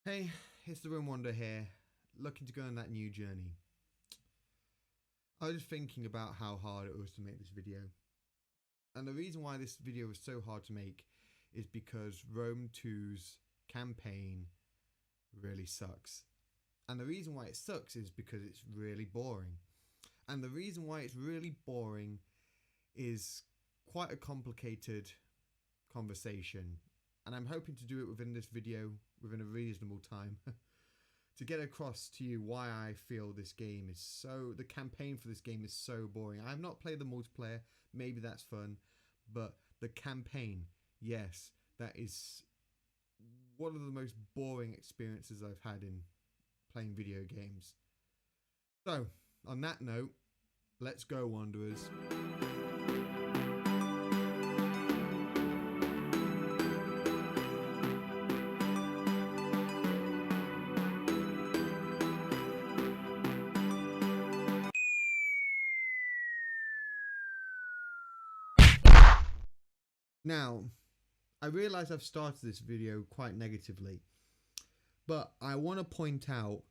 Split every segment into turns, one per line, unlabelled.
Hey, it's the Room Wander here, looking to go on that new journey. I was thinking about how hard it was to make this video. And the reason why this video was so hard to make is because Rome 2's campaign really sucks. And the reason why it sucks is because it's really boring. And the reason why it's really boring is quite a complicated conversation. And I'm hoping to do it within this video within a reasonable time to get across to you why I feel this game is the campaign for this game is so boring. I have not played the multiplayer, maybe that's fun, but the campaign, yes, that is one of the most boring experiences I've had in playing video games. So, on that note, let's go, Wanderers. Now, I realise I've started this video quite negatively, but I want to point out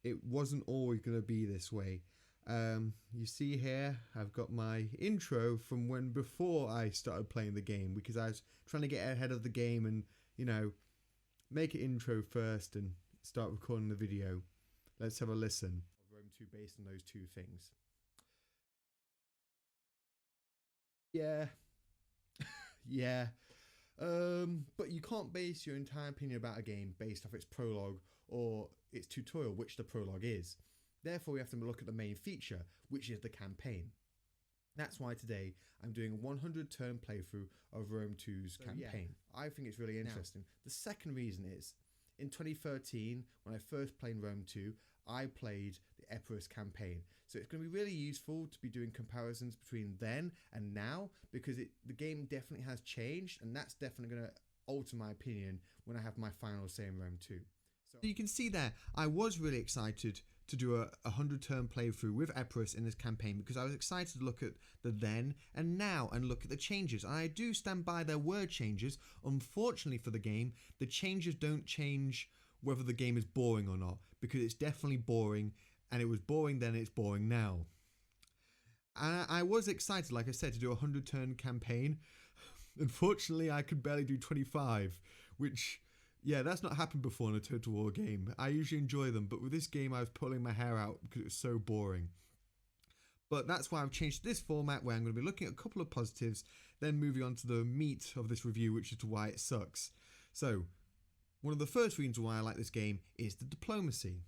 it wasn't always going to be this way. You see here, I've got my intro from when before I started playing the game, because I was trying to get ahead of the game and, make an intro first and start recording the video. Let's have a listen. Rome 2 based on those two things. Yeah. Yeah, but you can't base your entire opinion about a game based off its prologue or its tutorial, which the prologue is. Therefore, we have to look at the main feature, which is the campaign. That's why today I'm doing a 100 turn playthrough of Rome 2's campaign. Yeah. I think it's really interesting. Now, the second reason is, in 2013, when I first played Rome 2, I played the Epirus campaign. So it's going to be really useful to be doing comparisons between then and now, because the game definitely has changed, and that's definitely going to alter my opinion when I have my final say in Rome 2. So you can see there, I was really excited to do a 100 turn playthrough with Epirus in this campaign, because I was excited to look at the then and now and look at the changes. And I do stand by there were changes. Unfortunately for the game, the changes don't change whether the game is boring or not, because it's definitely boring, and it was boring then, it's boring now. And I was excited, like I said, to do a 100 turn campaign. Unfortunately, I could barely do 25, which, yeah, that's not happened before in a Total War game. I usually enjoy them, but with this game I was pulling my hair out because it was so boring. But that's why I've changed this format, where I'm going to be looking at a couple of positives, then moving on to the meat of this review, which is why it sucks. So, one of the first reasons why I like this game is the diplomacy.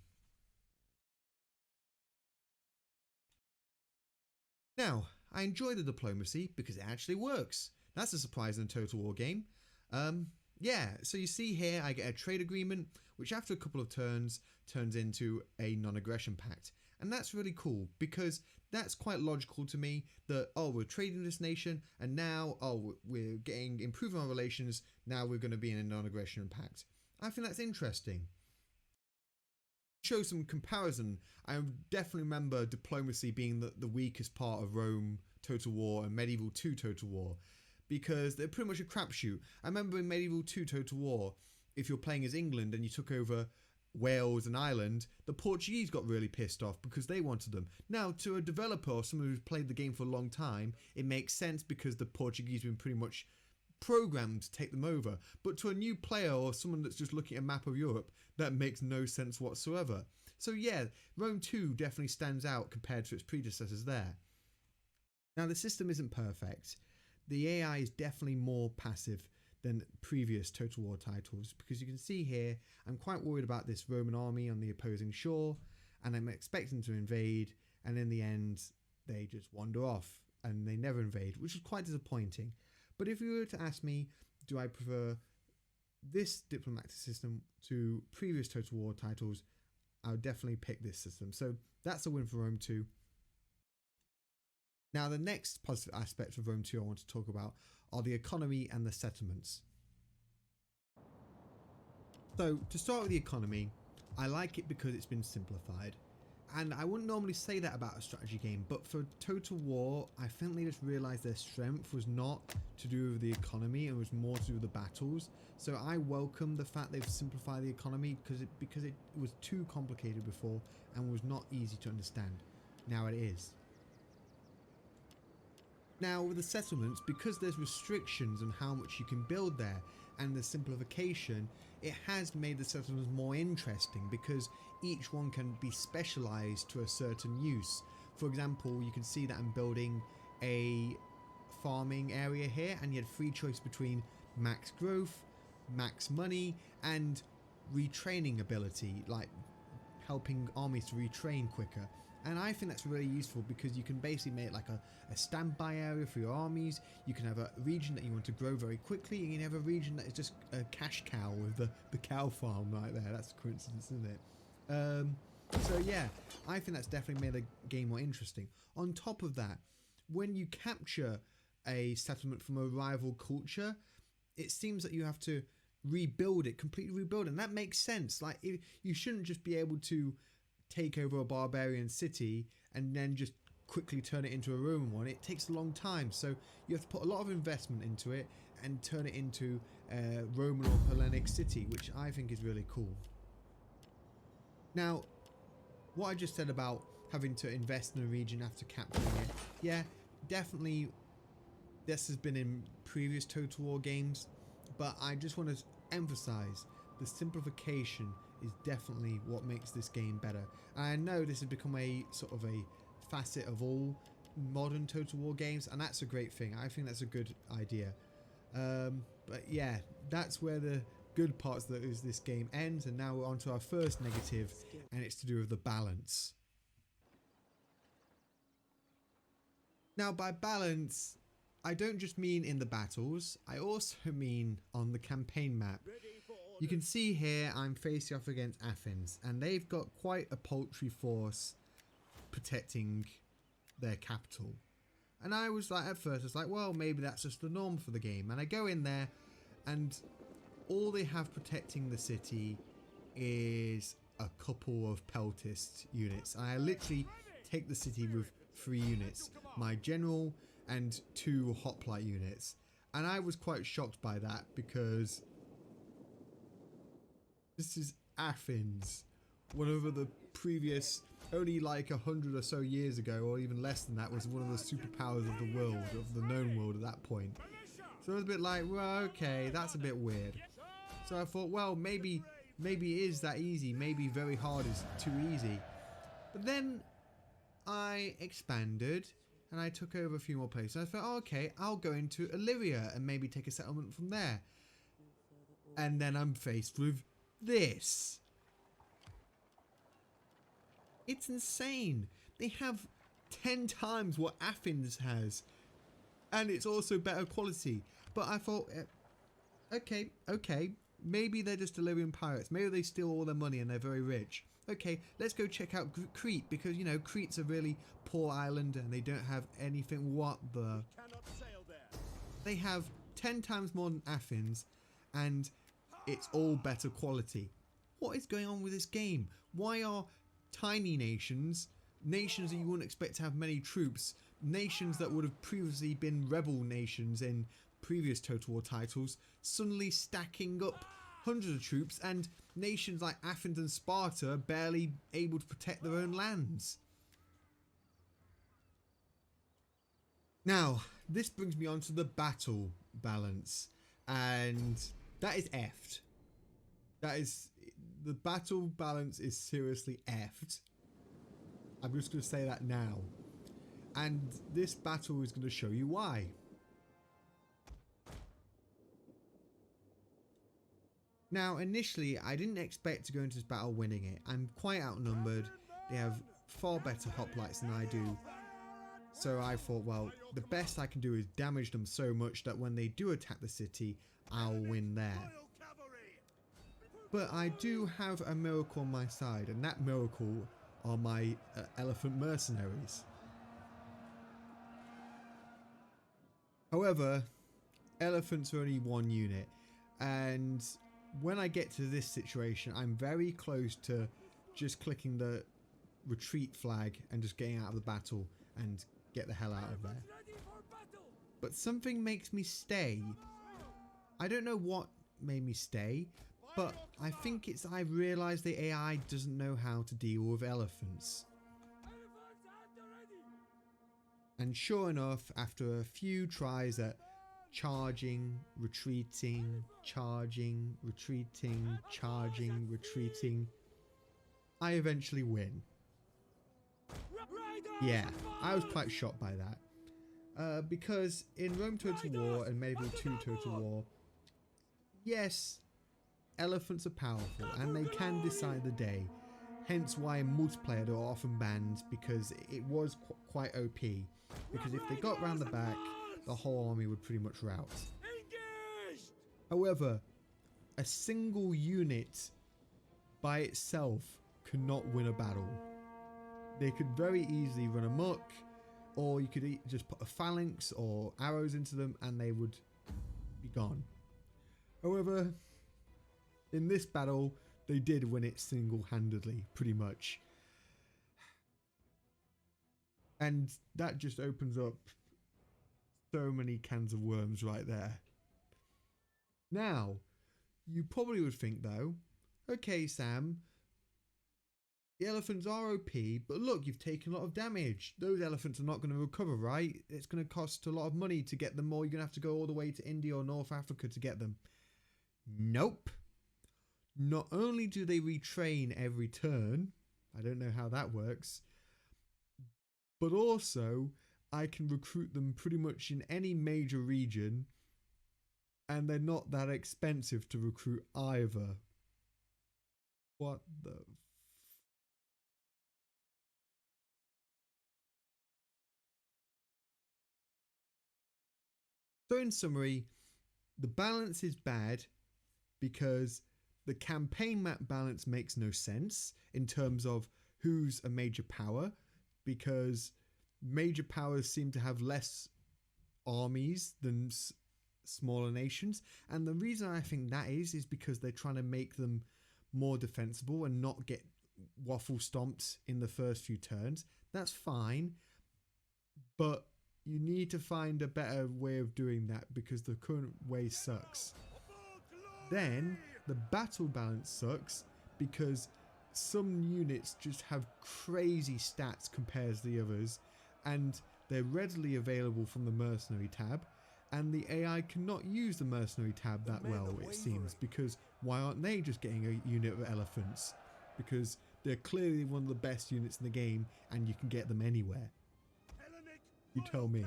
Now, I enjoy the diplomacy because it actually works. That's a surprise in a Total War game. Yeah, so you see here I get a trade agreement, which after a couple of turns turns into a non-aggression pact. And that's really cool, because that's quite logical to me that, oh, we're trading this nation, and now, oh, we're improving our relations, now we're going to be in a non-aggression pact. I think that's interesting. To show some comparison, I definitely remember diplomacy being the weakest part of Rome Total War and Medieval 2 Total War, because they're pretty much a crapshoot. I remember in Medieval 2 Total War, if you're playing as England and you took over Wales and Ireland, the Portuguese got really pissed off because they wanted them. Now, to a developer or someone who's played the game for a long time, it makes sense because the Portuguese have been pretty much programmed to take them over. But to a new player or someone that's just looking at a map of Europe, that makes no sense whatsoever. So yeah, Rome 2 definitely stands out compared to its predecessors there. Now, the system isn't perfect. The AI is definitely more passive than previous Total War titles, because you can see here I'm quite worried about this Roman army on the opposing shore, and I'm expecting to invade, and in the end they just wander off and they never invade, which is quite disappointing. But if you were to ask me, do I prefer this diplomatic system to previous Total War titles, I would definitely pick this system. So that's a win for Rome 2. Now, the next positive aspect of Rome 2 I want to talk about are the economy and the settlements. So, to start with the economy, I like it because it's been simplified. And I wouldn't normally say that about a strategy game, but for Total War, I think they just realised their strength was not to do with the economy, and was more to do with the battles. So I welcome the fact they've simplified the economy because it was too complicated before and was not easy to understand. Now it is. Now with the settlements, because there's restrictions on how much you can build there and the simplification, it has made the settlements more interesting because each one can be specialized to a certain use. For example, you can see that I'm building a farming area here, and you had free choice between max growth, max money, and retraining ability, like helping armies to retrain quicker. And I think that's really useful because you can basically make like a standby area for your armies. You can have a region that you want to grow very quickly, and you can have a region that is just a cash cow with the cow farm right there. That's a coincidence, isn't it? So yeah, I think that's definitely made the game more interesting. On top of that, when you capture a settlement from a rival culture, it seems that you have to rebuild it, completely rebuild it, and that makes sense. Like, you shouldn't just be able to take over a barbarian city and then just quickly turn it into a Roman one. It takes a long time, so you have to put a lot of investment into it and turn it into a Roman or Hellenic city, which I think is really cool. Now, what I just said about having to invest in a region after capturing it, yeah, definitely this has been in previous Total War games, but I just want to emphasize the simplification is definitely what makes this game better. And I know this has become a sort of a facet of all modern Total War games, and that's a great thing. I think that's a good idea. But yeah, that's where the good parts of this game ends, and now we're on to our first negative, and it's to do with the balance. Now, by balance, I don't just mean in the battles, I also mean on the campaign map. You can see here I'm facing off against Athens, and they've got quite a paltry force protecting their capital. And I was like, at first, I was like, well, maybe that's just the norm for the game. And I go in there, and all they have protecting the city is a couple of peltist units. And I literally take the city with 3 units, my general and 2 hoplite units. And I was quite shocked by that because this is Athens, one of the previous, only like 100 or so years ago, or even less than that, was one of the superpowers of the world, of the known world at that point. So I was a bit like, well, okay, that's a bit weird. So I thought, well, maybe it is that easy. Maybe very hard is too easy. But then I expanded and I took over a few more places. I thought, oh, okay, I'll go into Illyria and maybe take a settlement from there. And then I'm faced with this. It's insane. They have 10 times what Athens has, and it's also better quality. But I thought, okay, maybe they're just Illyrian pirates. Maybe they steal all their money and they're very rich. Okay, let's go check out Crete, because, you know, Crete's a really poor island and they don't have anything. What the? They have 10 times more than Athens, and it's all better quality. What is going on with this game? Why are tiny nations that you wouldn't expect to have many troops, nations that would have previously been rebel nations in previous Total War titles, suddenly stacking up hundreds of troops, and nations like Athens and Sparta barely able to protect their own lands? Now, this brings me on to the battle balance, and that is effed. The battle balance is seriously effed. I'm just going to say that now. And this battle is going to show you why. Now, initially, I didn't expect to go into this battle winning it. I'm quite outnumbered. They have far better hoplites than I do. So I thought, well, the best I can do is damage them so much that when they do attack the city, I'll win there. But I do have a miracle on my side, and that miracle are my elephant mercenaries. However, elephants are only 1 unit, and when I get to this situation, I'm very close to just clicking the retreat flag and just getting out of the battle and get the hell out of there. But something makes me stay. I don't know what made me stay, but I think it's I realised the AI doesn't know how to deal with elephants. And sure enough, after a few tries at charging, retreating, charging, retreating, charging, retreating, I eventually win. Yeah, I was quite shocked by that. Because in Rome Total War and Medieval 2 Total War, yes, elephants are powerful and they can decide the day. Hence why in multiplayer they are often banned, because it was quite OP. Because if they got round the back, the whole army would pretty much rout. However, a single unit by itself could not win a battle. They could very easily run amok, or you could just put a phalanx or arrows into them and they would be gone. However, in this battle, they did win it single-handedly, pretty much. And that just opens up so many cans of worms right there. Now, you probably would think though, okay Sam, the elephants are OP, but look, you've taken a lot of damage. Those elephants are not going to recover, right? It's going to cost a lot of money to get them, or you're going to have to go all the way to India or North Africa to get them. Nope. Not only do they retrain every turn, I don't know how that works, but also I can recruit them pretty much in any major region, and they're not that expensive to recruit either. What the So in summary, the balance is bad because the campaign map balance makes no sense in terms of who's a major power, because major powers seem to have less armies than smaller nations. And the reason I think that is because they're trying to make them more defensible and not get waffle stomped in the first few turns. That's fine, but you need to find a better way of doing that because the current way sucks. Then the battle balance sucks because some units just have crazy stats compared to the others, and they're readily available from the mercenary tab, and the AI cannot use the mercenary tab that well, it seems, because why aren't they just getting a unit of elephants? Because they're clearly one of the best units in the game and you can get them anywhere. You tell me.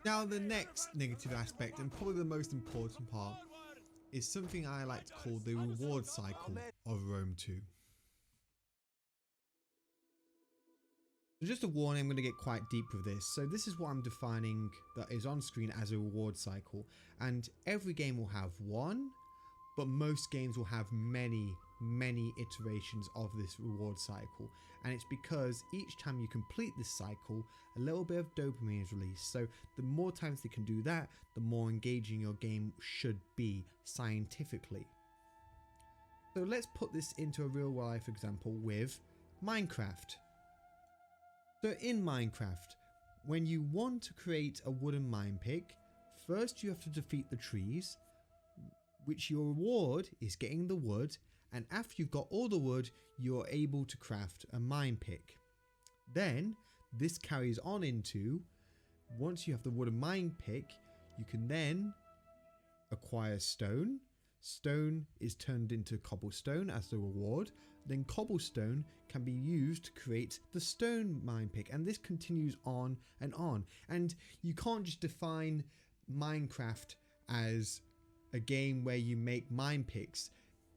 Now the next negative aspect, and probably the most important part, is something I like to call the reward cycle of Rome 2. So just a warning, I'm going to get quite deep with this. So this is what I'm defining that is on screen as a reward cycle, and every game will have one, but most games will have many iterations of this reward cycle, and it's because each time you complete this cycle, a little bit of dopamine is released. So the more times they can do that, the more engaging your game should be scientifically. So let's put this into a real life example with Minecraft. So in Minecraft, when you want to create a wooden mine pick, first you have to defeat the trees, which your reward is getting the wood, and after you've got all the wood, you're able to craft a mine pick. Then this carries on into, once you have the wooden mine pick, you can then acquire stone. Stone is turned into cobblestone as the reward. Then cobblestone can be used to create the stone mine pick, and this continues on and on. And you can't just define Minecraft as a game where you make mine picks.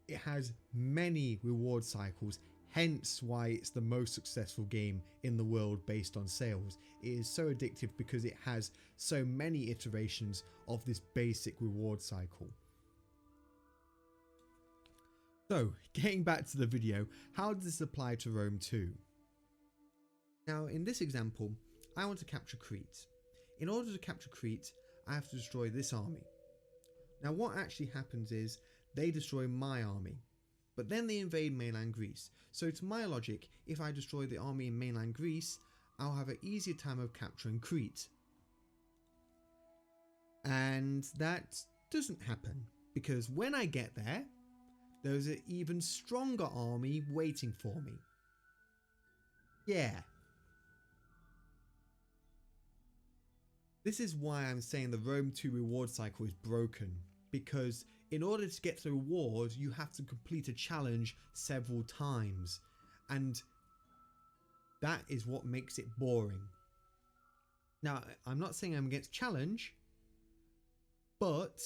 It has many reward cycles, hence why it's the most successful game in the world based on sales. It is so addictive because it has so many iterations of this basic reward cycle. So, getting back to the video, how does this apply to Rome 2? Now, in this example, I want to capture Crete. In order to capture Crete, I have to destroy this army. Now, what actually happens is they destroy my army. But then they invade mainland Greece. So to my logic, if I destroy the army in mainland Greece, I'll have an easier time of capturing Crete. And that doesn't happen, because when I get there, there's an even stronger army waiting for me. Yeah. This is why I'm saying the Rome II reward cycle is broken, because in order to get the reward, you have to complete a challenge several times, and that is what makes it boring. Now, I'm not saying I'm against challenge, but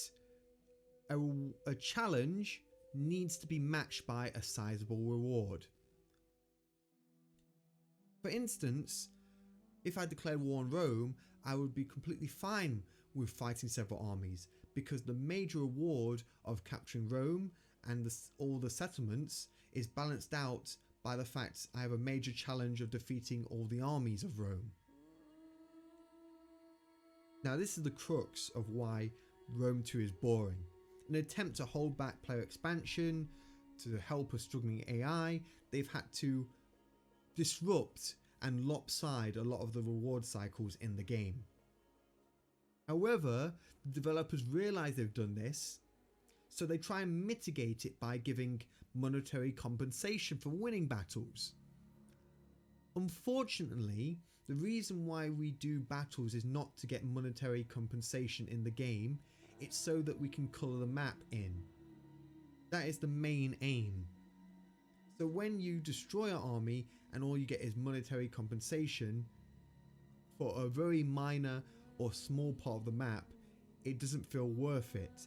a challenge needs to be matched by a sizable reward. For instance, if I declared war on Rome, I would be completely fine with fighting several armies, because the major reward of capturing Rome and all the settlements is balanced out by the fact I have a major challenge of defeating all the armies of Rome. Now, this is the crux of why Rome 2 is boring. In an attempt to hold back player expansion, to help a struggling AI, they've had to disrupt and lopside a lot of the reward cycles in the game. However, the developers realise they've done this, so they try and mitigate it by giving monetary compensation for winning battles. Unfortunately, the reason why we do battles is not to get monetary compensation in the game, it's so that we can colour the map in. That is the main aim. So when you destroy an army and all you get is monetary compensation for a very minor or small part of the map, it doesn't feel worth it,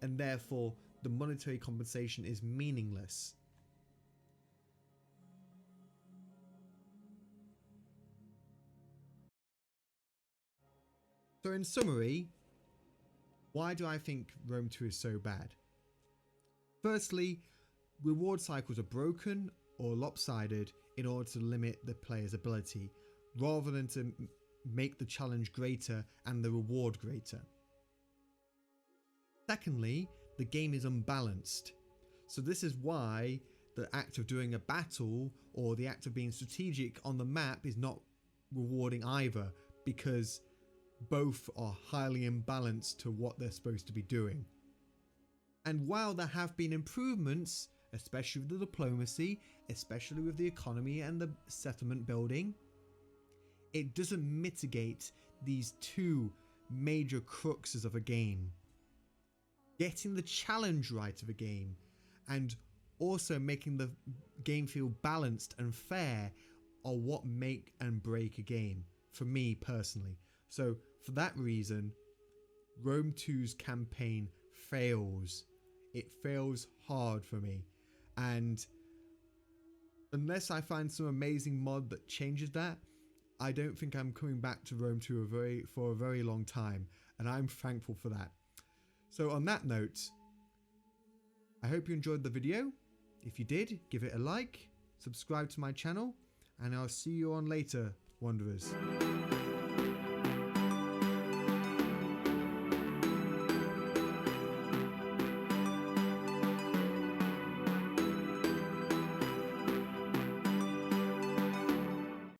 and therefore the monetary compensation is meaningless. So in summary, why do I think Rome 2 is so bad? Firstly, reward cycles are broken or lopsided in order to limit the player's ability, rather than to make the challenge greater and the reward greater. Secondly, the game is unbalanced. So this is why the act of doing a battle or the act of being strategic on the map is not rewarding either, because both are highly imbalanced to what they're supposed to be doing. And while there have been improvements, especially with the diplomacy, especially with the economy and the settlement building, it doesn't mitigate these two major cruxes of a game. Getting the challenge right of a game and also making the game feel balanced and fair are what make and break a game, for me personally. So for that reason, Rome 2's campaign fails. It fails hard for me, and unless I find some amazing mod that changes that, I don't think I'm coming back to Rome 2 for a very long time, and I'm thankful for that. So on that note, I hope you enjoyed the video. If you did, give it a like, subscribe to my channel, and I'll see you on later, Wanderers.